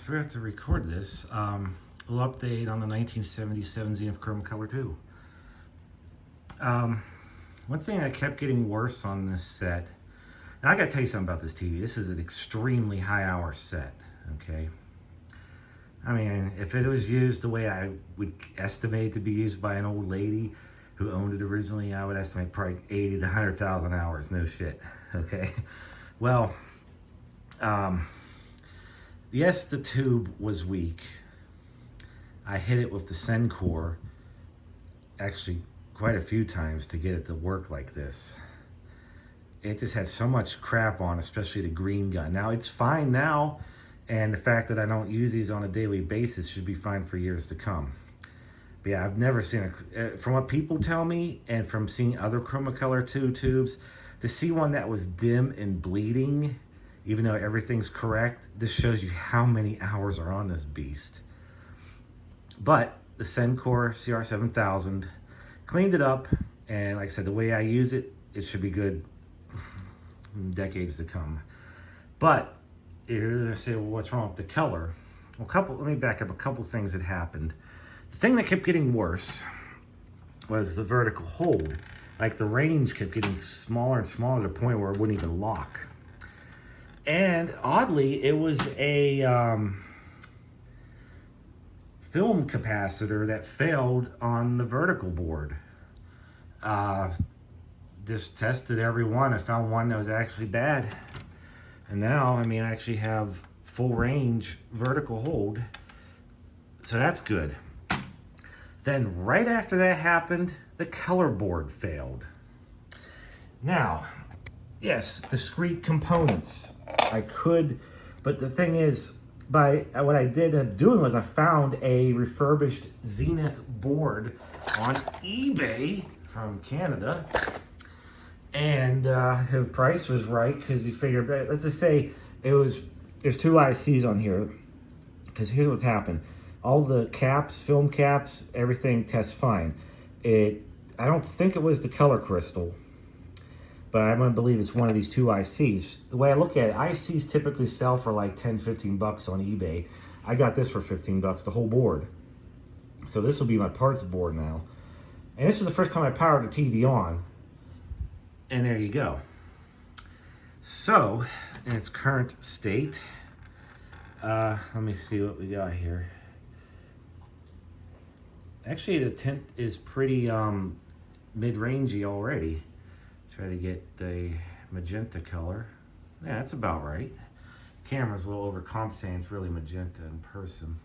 forgot to record this. A little update on the 1977 Zenith Chromacolor II. One thing that kept getting worse on this set. Now I gotta tell you something about this TV. This is an extremely high hour set, okay? I mean, if it was used the way I would estimate it to be used by an old lady who owned it originally, I would estimate probably 80 to 100,000 hours, no shit, okay? Well, yes, the tube was weak. I hit it with the Sencore actually quite a few times to get it to work like this. It just had so much crap on, especially the green gun. Now it's fine now, and the fact that I don't use these on a daily basis should be fine for years to come. But yeah, I've never seen from what people tell me and from seeing other Chromacolor II tubes, to see one that was dim and bleeding, even though everything's correct, this shows you how many hours are on this beast. But the Sencore CR7000 cleaned it up, and like I said, the way I use it, it should be good decades to come. But you're gonna say, well, what's wrong with the color? Well, let me back up a couple things that happened. The thing that kept getting worse was the vertical hold. Like the range kept getting smaller and smaller to the point where it wouldn't even lock. And oddly, it was a film capacitor that failed on the vertical board. Just tested every one. I found one that was actually bad. And now, I mean, I actually have full range vertical hold. So that's good. Then right after that happened, the color board failed. Now, yes, discrete components. I could, but the thing is, what I did end up doing was I found a refurbished Zenith board on eBay from Canada. And the price was right because you figured, let's just say there's two ICs on here. Because here's what's happened. All the caps, film caps, everything tests fine. I don't think it was the color crystal, but I'm gonna believe it's one of these two ICs. The way I look at it, ICs typically sell for like 10, 15 bucks on eBay. I got this for 15 bucks, the whole board. So this will be my parts board now. And this is the first time I powered the TV on. And there you go. So, in its current state, let me see what we got here. Actually, the tint is pretty mid-rangey already. Try to get the magenta color. Yeah, that's about right. Camera's a little overcompensating. It's really magenta in person.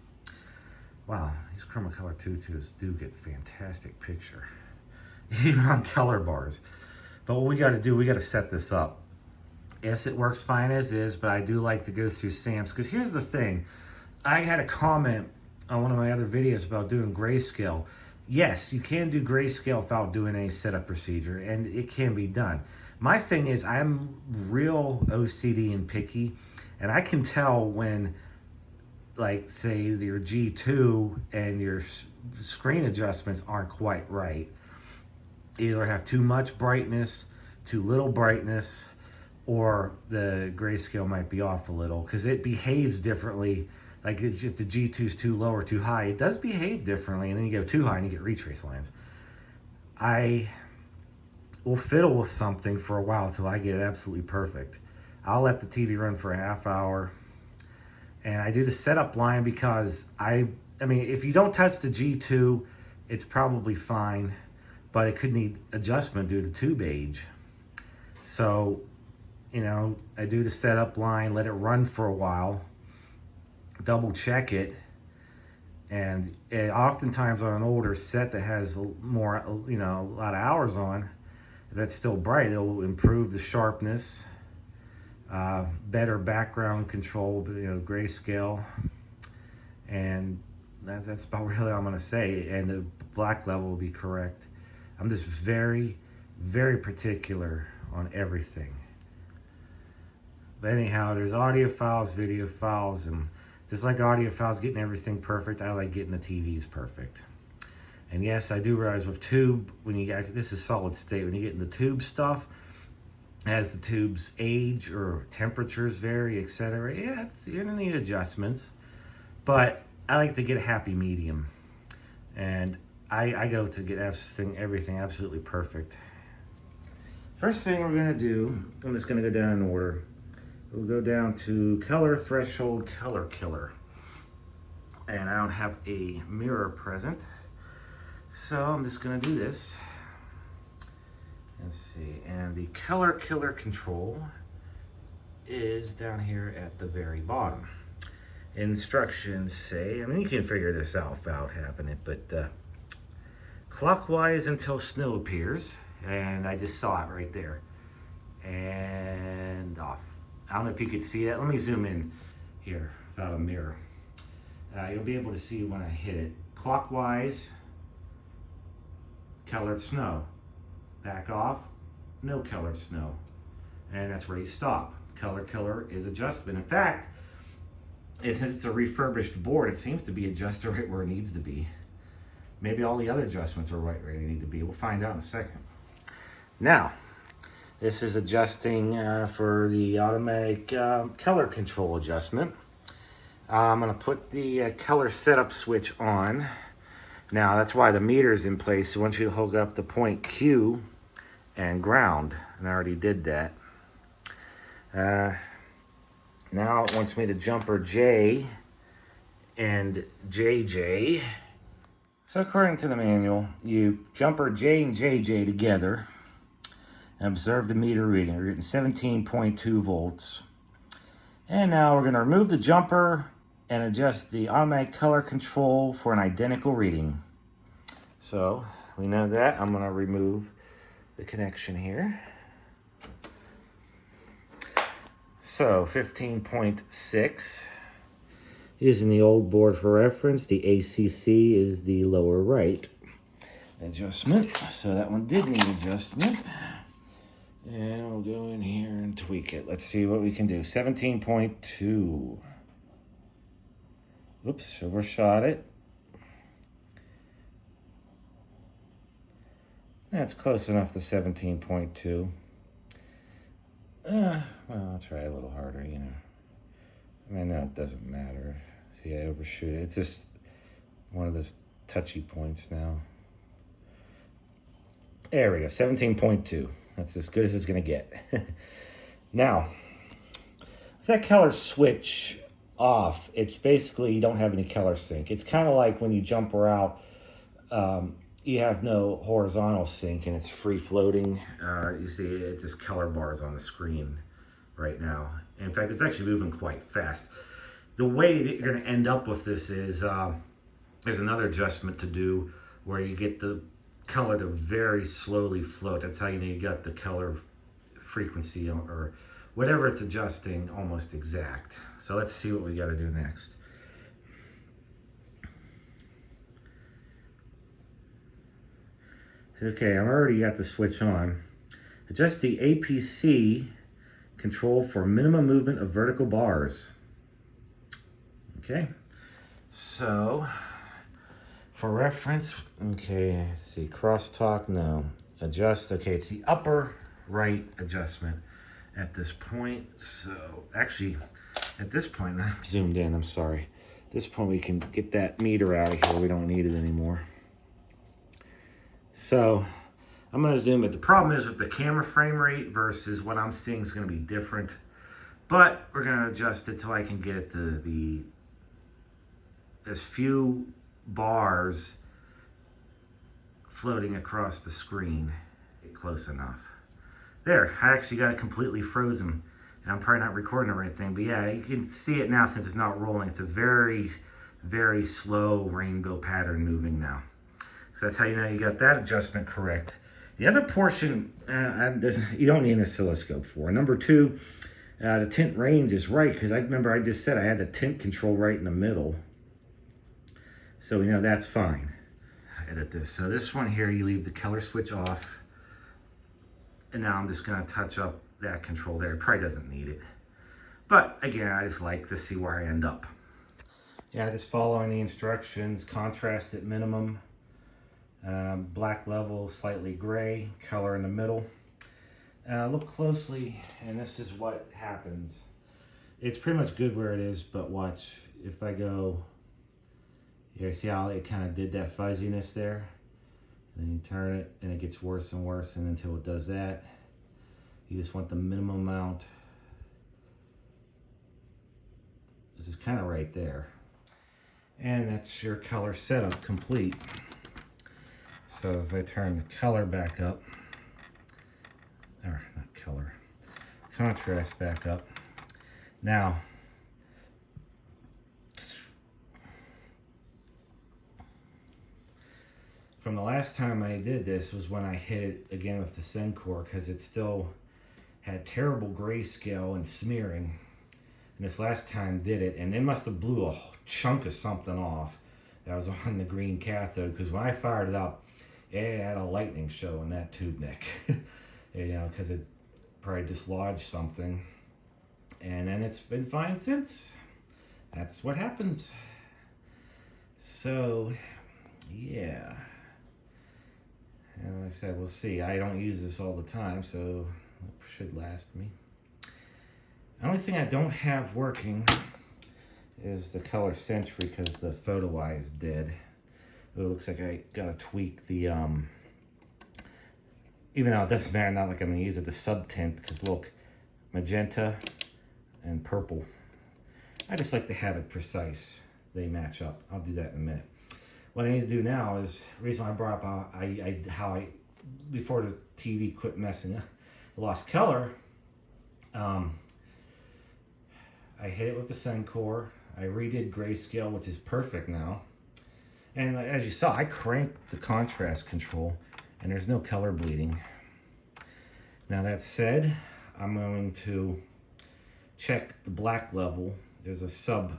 Wow, these Chromacolor II tubes do get fantastic picture, even on color bars. But what we got to do, we got to set this up. Yes, it works fine as is, but I do like to go through SAMs, because here's the thing. I had a comment on one of my other videos about doing grayscale. Yes, you can do grayscale without doing any setup procedure, and it can be done. My thing is, I'm real OCD and picky, and I can tell when, like, say, your G2 and your screen adjustments aren't quite right. Either have too much brightness, too little brightness, or the grayscale might be off a little, because it behaves differently. Like if the G2 is too low or too high, it does behave differently, and then you go too high and you get retrace lines. I will fiddle with something for a while till I get it absolutely perfect. I'll let the TV run for a half hour, and I do the setup line because I mean, if you don't touch the G2, it's probably fine, but it could need adjustment due to tube age. So, you know, I do the setup line, let it run for a while, double check it, and oftentimes on an older set that has more, you know, a lot of hours on, if that's still bright, it'll improve the sharpness, better background control, you know, grayscale, and that's about really all I'm gonna say. And the black level will be correct. I'm just very, very particular on everything. But anyhow, there's audio files, video files, and just like audio files, getting everything perfect, I like getting the TVs perfect. And yes, I do realize with tube, when you get, this is solid state, when you get into tube stuff, as the tubes age or temperatures vary, etc., yeah, you're gonna need adjustments. but I like to get a happy medium. And I go to get everything absolutely perfect. First thing we're gonna do, I'm just gonna go down in order. We'll go down to Color Threshold Color Killer. And I don't have a mirror present, so I'm just gonna do this. Let's see, and the Color Killer control is down here at the very bottom. Instructions say, I mean, you can figure this out without having it, but clockwise until snow appears, and I just saw it right there, and off. I don't know if you could see that. Let me zoom in here without a mirror. You'll be able to see when I hit it. Clockwise, colored snow. Back off, no colored snow. And that's where you stop. Color Killer is adjustment. In fact, since it's a refurbished board, it seems to be adjusted right where it needs to be. Maybe all the other adjustments are right where they need to be. We'll find out in a second. Now, this is adjusting for the automatic color control adjustment. I'm going to put the color setup switch on. Now, that's why the meter's in place. I want you to hook up the point Q and ground, and I already did that. Now it wants me to jumper J and JJ. So according to the manual, you jumper J and JJ together and observe the meter reading. We're getting 17.2 volts. And now we're going to remove the jumper and adjust the automatic color control for an identical reading. So we know that. I'm going to remove the connection here. So 15.6. Using the old board for reference, the ACC is the lower right adjustment. So that one did need adjustment. And we'll go in here and tweak it. Let's see what we can do. 17.2. Oops, overshot it. That's close enough to 17.2. Well, I'll try a little harder, you know. I mean, no, it doesn't matter. See, I overshoot it. It's just one of those touchy points now. There we go, 17.2. That's as good as it's gonna get. Now, with that color switch off, it's basically you don't have any color sync. It's kind of like when you jumper out, you have no horizontal sync and it's free floating. You see it's just color bars on the screen right now. In fact, it's actually moving quite fast. The way that you're gonna end up with this is, there's another adjustment to do where you get the color to very slowly float. That's how you know you got the color frequency or whatever it's adjusting almost exact. So let's see what we gotta do next. Okay, I'm already got the switch on. Adjust the APC control for minimum movement of vertical bars. Okay, so for reference, okay, let's see, crosstalk, no. Adjust, okay, it's the upper right adjustment at this point. So actually, at this point, I'm zoomed in, I'm sorry. At this point, we can get that meter out of here. We don't need it anymore. So I'm going to zoom it. The problem is with the camera frame rate versus what I'm seeing is going to be different. But we're going to adjust it till I can get it to be as few bars floating across the screen. Get close enough. There, I actually got it completely frozen. And I'm probably not recording or anything. But yeah, you can see it now since it's not rolling. It's a very, very slow rainbow pattern moving now. So that's how you know you got that adjustment correct. The other portion, you don't need an oscilloscope for. Number two, the tint range is right, because I remember I just said I had the tint control right in the middle. So we know that's fine. Edit this. So this one here, you leave the color switch off. And now I'm just going to touch up that control there. It probably doesn't need it. But again, I just like to see where I end up. Yeah, just following the instructions, contrast at minimum. Black level, slightly gray, color in the middle. Look closely, and this is what happens. It's pretty much good where it is, but watch. If I go You see how it kind of did that fuzziness there? Then you turn it and it gets worse and worse, and until it does that, you just want the minimum amount. This is kind of right there. And that's your color setup complete. So if I turn the color back up, or not color, contrast back up. Now, from the last time I did this was when I hit it again with the Sencore, because it still had terrible grayscale and smearing. And this last time did it, and it must have blew a chunk of something off that was on the green cathode, because when I fired it up, it had a lightning show in that tube neck. You know, because it probably dislodged something. And then it's been fine since. That's what happens. So, yeah. And like I said, we'll see. I don't use this all the time, so it should last me. The only thing I don't have working is the color Sentry, because the photo eye is dead. It looks like I gotta tweak the, even though it doesn't matter, not like I'm gonna use it, the subtint, because look, magenta and purple. I just like to have it precise. They match up. I'll do that in a minute. What I need to do now is, the reason I brought up how I before the TV quit messing up, lost color, I hit it with the Sencore. I redid grayscale, which is perfect now. And as you saw, I cranked the contrast control, and there's no color bleeding. Now that said, I'm going to check the black level. There's a sub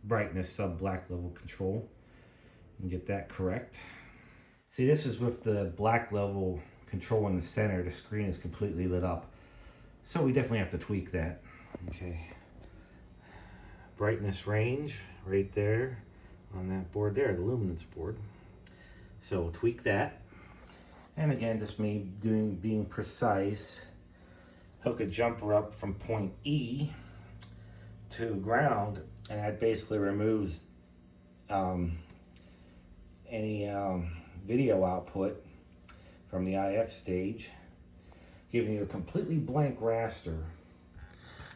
brightness, sub black level control, and get that correct. See, this is with the black level control in the center. The screen is completely lit up, so we definitely have to tweak that. Okay, brightness range right there on that board there, the luminance board. So we'll tweak that. And again, just me being precise. Hook a jumper up from point E to ground, and that basically removes any video output from the IF stage, giving you a completely blank raster.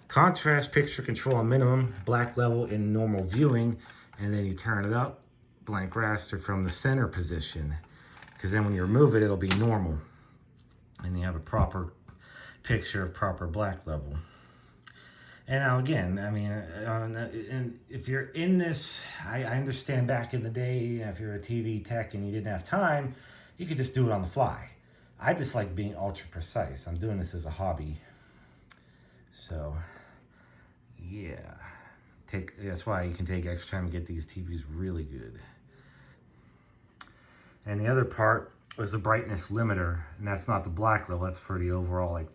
Contrast picture control on minimum, black level in normal viewing, and then you turn it up, blank raster from the center position, because then when you remove it, it'll be normal, and you have a proper picture of proper black level. And now again, I mean, and if you're in this, I understand back in the day, if you're a TV tech and you didn't have time, you could just do it on the fly. I just like being ultra precise. I'm doing this as a hobby. So, yeah. That's why you can take extra time to get these TVs really good. And the other part was the brightness limiter, and that's not the black level, that's for the overall, like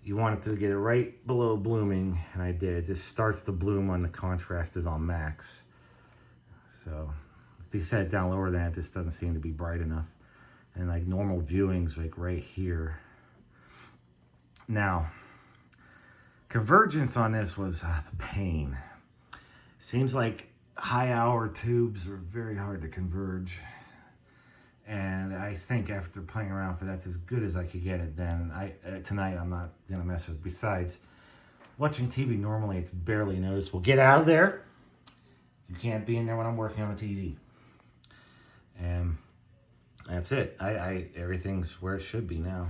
you want it to get it right below blooming, and I did. It just starts to bloom when the contrast is on max. So if you set it down lower than that, this doesn't seem to be bright enough. And like normal viewing's like right here. Now, convergence on this was a pain. Seems like high hour tubes are very hard to converge. And I think after playing around for that's as good as I could get it then. Tonight I'm not gonna mess with it. Besides, watching TV normally it's barely noticeable. Get out of there. You can't be in there when I'm working on a TV. And that's it. Everything's where it should be now.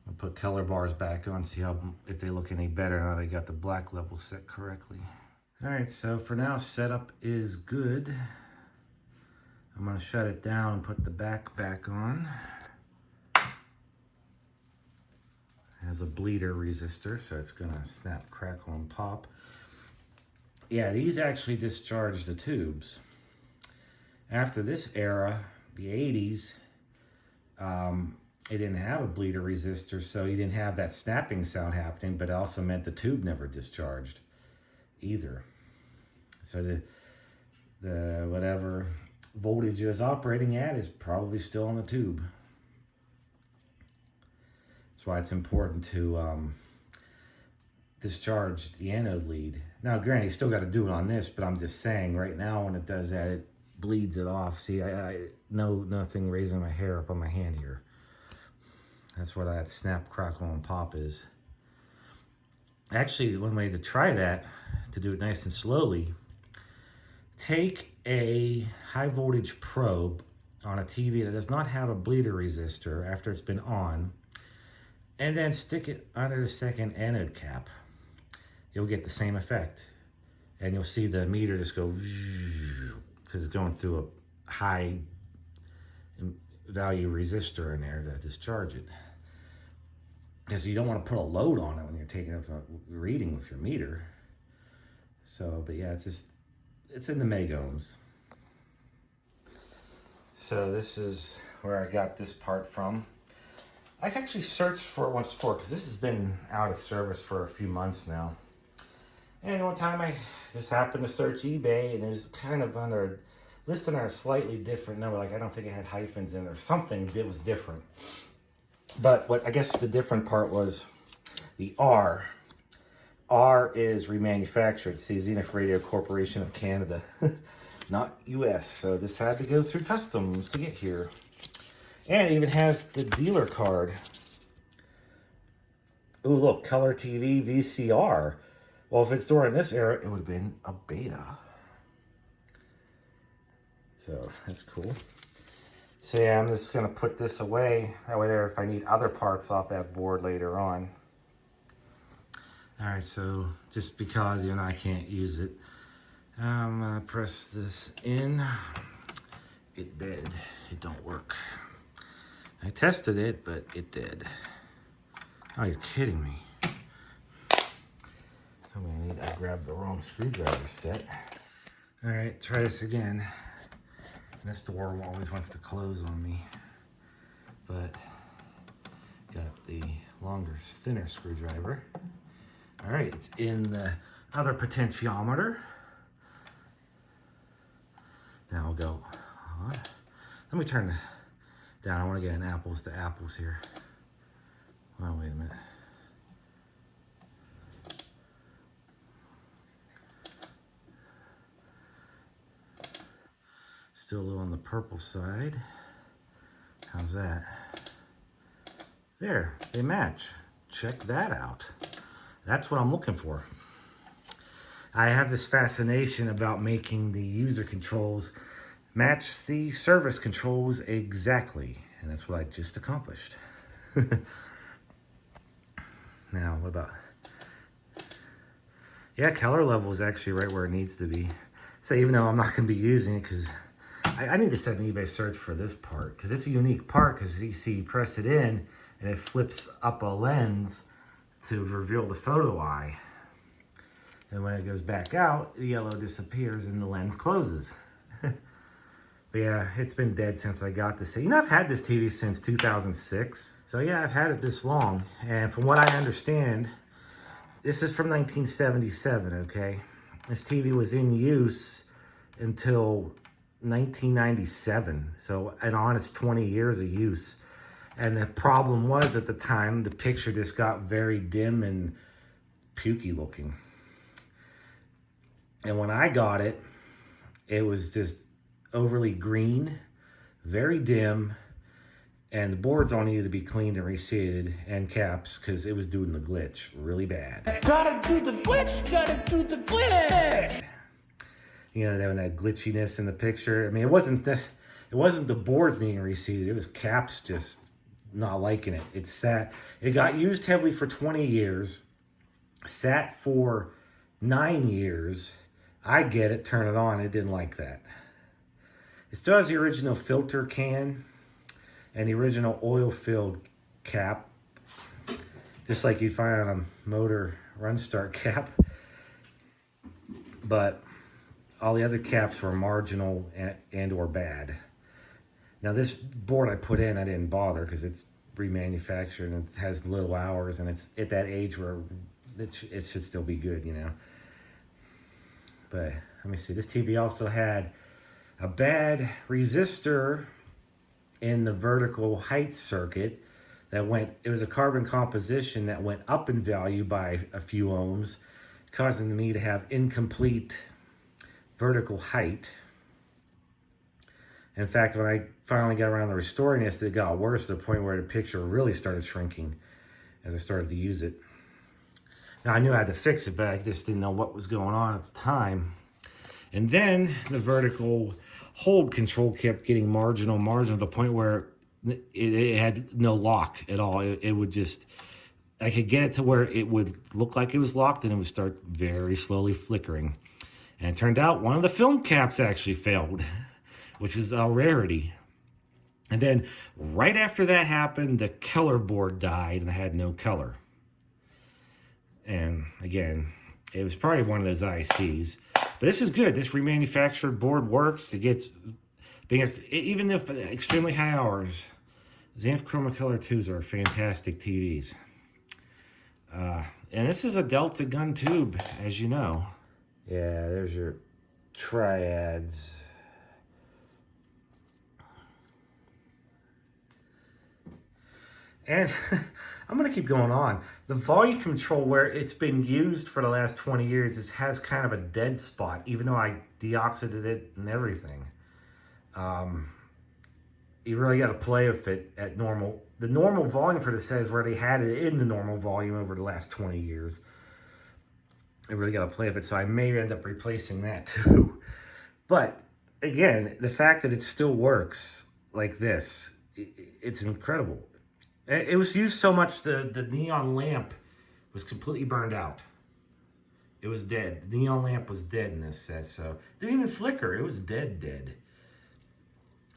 I'll put color bars back on, see if they look any better now that I got the black level set correctly. All right, so for now, setup is good. I'm gonna shut it down and put the back on. It has a bleeder resistor, so it's gonna snap, crackle, and pop. Yeah, these actually discharge the tubes. After this era, the 80s, it didn't have a bleeder resistor, so you didn't have that snapping sound happening, but it also meant the tube never discharged either. So the whatever voltage it was operating at is probably still on the tube. That's why it's important to discharge the anode lead. Now, granted, you still got to do it on this, but I'm just saying right now when it does that, it bleeds it off. See, nothing raising my hair up on my hand here. That's where that snap, crackle, and pop is. Actually, one way to try that, to do it nice and slowly, take a high voltage probe on a TV that does not have a bleeder resistor after it's been on, and then stick it under the second anode cap. You'll get the same effect. And you'll see the meter just go, because it's going through a high value resistor in there to discharge it. Because you don't want to put a load on it when you're taking a reading with your meter. So, but yeah, it's in the megohms. So this is where I got this part from. I actually searched for what it's for, because this has been out of service for a few months now. And one time I just happened to search eBay, and it was kind of listed on a slightly different number. Like, I don't think it had hyphens in it or something that was different. But what I guess the different part was the R. R is remanufactured. It's the Zenith Radio Corporation of Canada, not US. So this had to go through customs to get here. And it even has the dealer card. Ooh, look, color TV VCR. Well, if it's during this era, it would have been a beta. So that's cool. So yeah, I'm just gonna put this away. That way there, if I need other parts off that board later on. All right, so just because, you know, I can't use it, I'm gonna press this in. It did, it don't work. I tested it, but it did. Oh, you're kidding me. I'm gonna need to grab the wrong screwdriver set. All right, try this again. This door always wants to close on me, but got the longer, thinner screwdriver. All right, it's in the other potentiometer. Now I'll go, let me turn it down. I want to get an apples to apples here. Oh, wait a minute. Still a little on the purple side. How's that? There, they match. Check that out. That's what I'm looking for. I have this fascination about making the user controls match the service controls exactly. And that's what I just accomplished. Now, what about... Yeah, color level is actually right where it needs to be. So even though I'm not going to be using it, because I need to set an eBay search for this part, because it's a unique part, because you see, you press it in and it flips up a lens to reveal the photo eye. And when it goes back out, the yellow disappears and the lens closes. But yeah, it's been dead since I got this. You know, I've had this TV since 2006. So yeah, I've had it this long. And from what I understand, this is from 1977, okay? This TV was in use until 1997, so an honest 20 years of use. And the problem was, at the time, the picture just got very dim and pukey looking. And when I got it, it was just overly green, very dim, and the boards all needed to be cleaned and reseated, and caps, because it was doing the glitch really bad. Gotta do the glitch, gotta do the glitch! You know, that glitchiness in the picture. I mean, it wasn't the boards needing reseated. It was caps just not liking it. It got used heavily for 20 years, sat for 9 years. I get it, turn it on. It didn't like that. It still has the original filter can and the original oil-filled cap, just like you'd find on a motor run start cap. But all the other caps were marginal and or bad. Now this board I put in, I didn't bother because it's remanufactured and it has little hours, and it's at that age where it should still be good, you know. But let me see, this TV also had a bad resistor in the vertical height circuit it was a carbon composition that went up in value by a few ohms, causing me to have incomplete vertical height. In fact, when I finally got around to restoring this, it got worse to the point where the picture really started shrinking as I started to use it. Now, I knew I had to fix it, but I just didn't know what was going on at the time. And then the vertical hold control kept getting marginal to the point where it had no lock at all. It would just, I could get it to where it would look like it was locked and it would start very slowly flickering. And it turned out one of the film caps actually failed, which is a rarity. And then right after that happened, the color board died and I had no color. And again, it was probably one of those ICs. But this is good. This remanufactured board works. It gets, even if extremely high hours, Zenith Chromacolor IIs are fantastic TVs. And this is a Delta gun tube, as you know. Yeah, there's your triads. And I'm going to keep going on. The volume control, where it's been used for the last 20 years, has kind of a dead spot, even though I deoxidated it and everything. You really got to play with it at normal. The normal volume for this says where they had it in the normal volume over the last 20 years. I really got to play with it, so I may end up replacing that too. But again, the fact that it still works like this, it's incredible. It was used so much, the neon lamp was completely burned out. It was dead. The neon lamp was dead in this set, so it didn't even flicker. It was dead.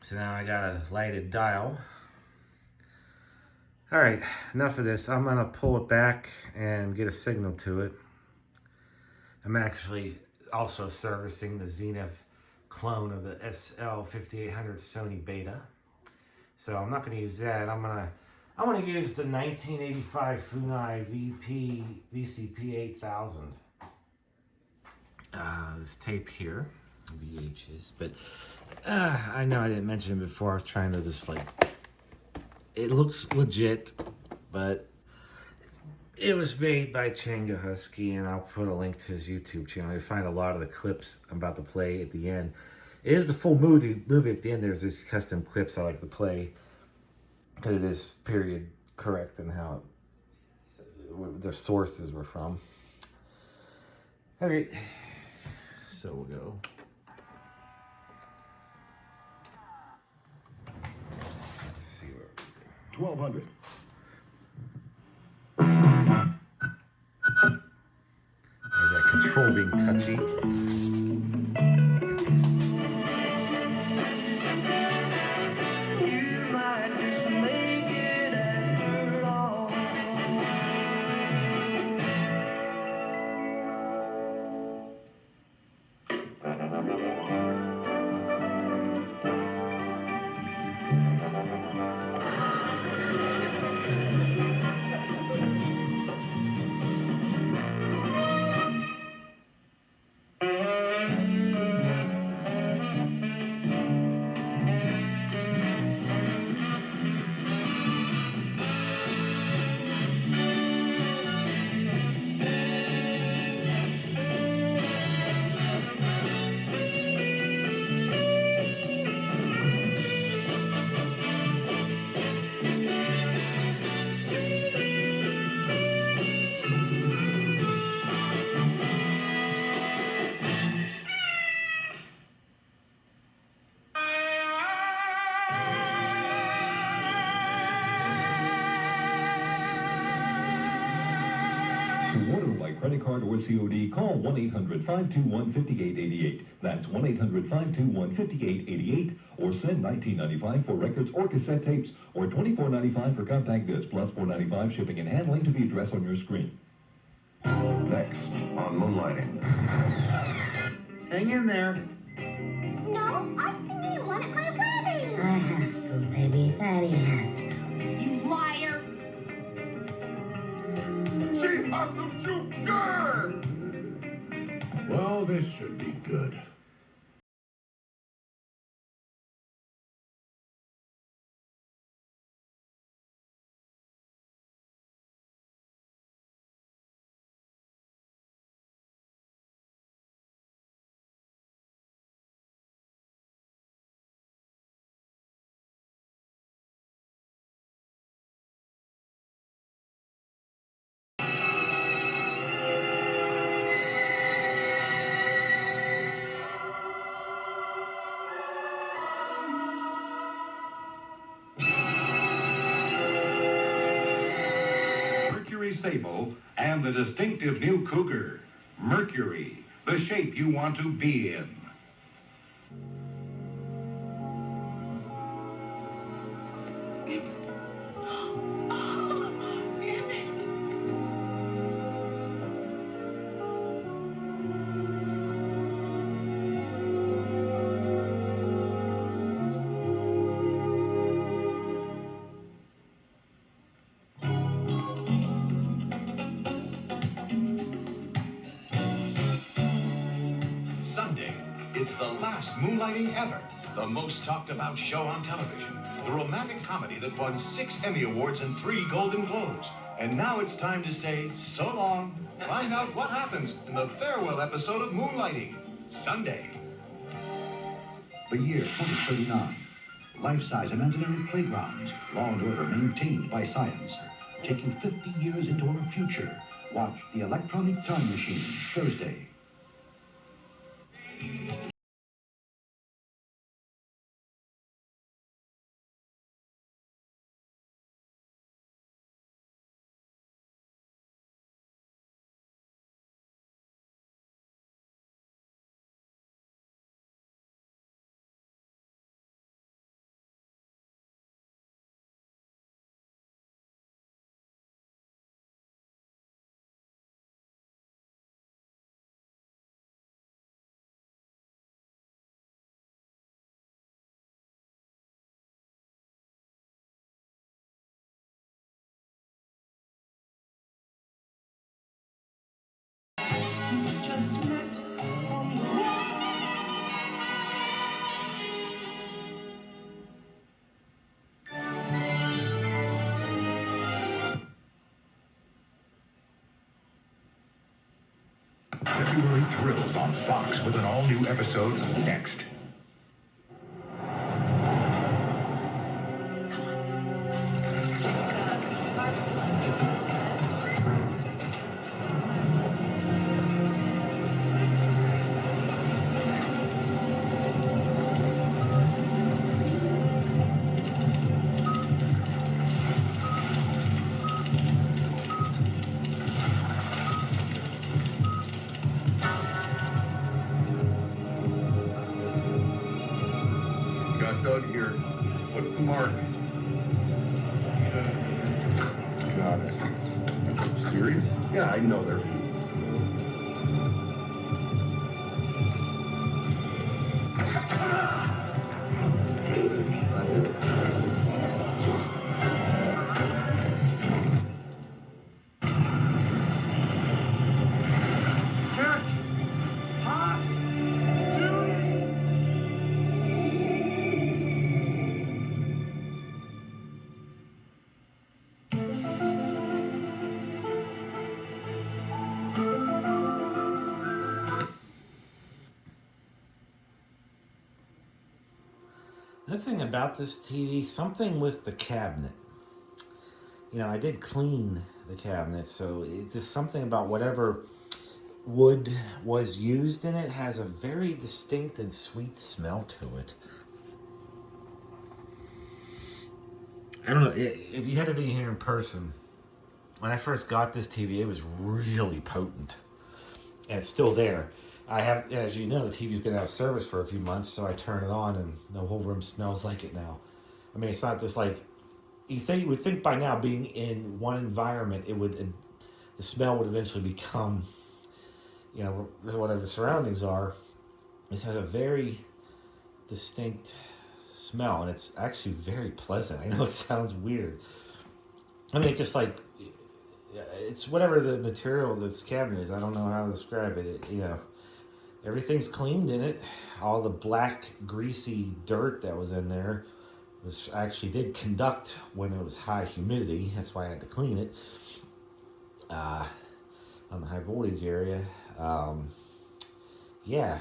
So now I got a lighted dial. All right, enough of this. I'm gonna pull it back and get a signal to it. I'm actually also servicing the Zenith clone of the SL5800 Sony Beta. So I'm not gonna use that. I'm gonna use the 1985 Funai VCP 8000. This tape here, VHs, but I know I didn't mention it before. I was trying to just like, it looks legit, but it was made by Changa Husky, and I'll put a link to his YouTube channel. You'll find a lot of the clips I'm about to play at the end. It is the full movie at the end. There's these custom clips I like to play, because it is period correct in how the sources were from. All right, so we'll go. Let's see where we go. 1200. There's that control being touchy. To order by credit card or COD, call 1-800-521-5888. That's 1-800-521-5888. Or send $19.95 for records or cassette tapes, or $24.95 for compact discs, plus $4.95 shipping and handling to the address on your screen. Next on Moonlighting. Hang in there. No, I didn't want it, my rabbit. I have to, baby. Daddy has to. You liar. She has some juice. Well, this should be good. stable, and the distinctive new Cougar, Mercury, the shape you want to be in. Sunday, it's the last moonlighting ever. The most talked about show on television. The romantic comedy that won 6 Emmy Awards and 3 Golden Globes. And now it's time to say so long. Find out what happens in the farewell episode of Moonlighting. Sunday. The year 2039. Life-size imaginary playgrounds. Law and order maintained by science. Taking 50 years into our future. Watch The Electronic Time Machine, Thursday. February thrills on Fox with an all-new episode next. Doug here. What's the mark? Got it. Serious? Yeah, I know they're. The thing about this TV, something with the cabinet. You know, I did clean the cabinet, so it's just something about whatever wood was used in it has a very distinct and sweet smell to it. I don't know, if you had to be here in person, when I first got this TV, it was really potent. And it's still there. I have, as you know, the TV's been out of service for a few months, so I turn it on and the whole room smells like it now. I mean, it's not just like, you would think by now, being in one environment, the smell would eventually become, you know, whatever the surroundings are. This has a very distinct smell, and it's actually very pleasant. I know it sounds weird. I mean, it's just like, it's whatever the material of this cabinet is. I don't know how to describe it. You know, everything's cleaned in it. All the black, greasy dirt that was in there actually did conduct when it was high humidity. That's why I had to clean it on the high voltage area. Yeah.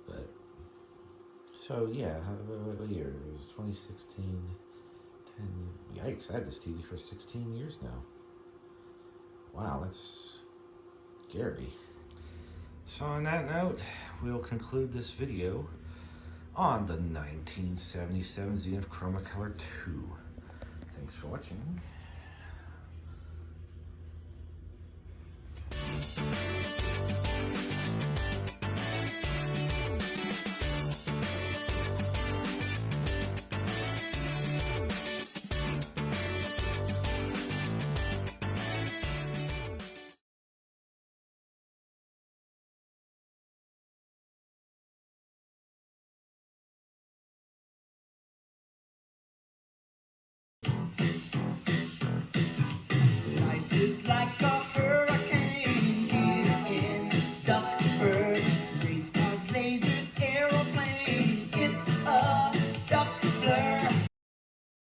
But, so yeah, what year? It was 2016, 10, yikes, I had this TV for 16 years now. Wow, that's scary. So on that note, we'll conclude this video on the 1977 Zenith Chromacolor II. Thanks for watching.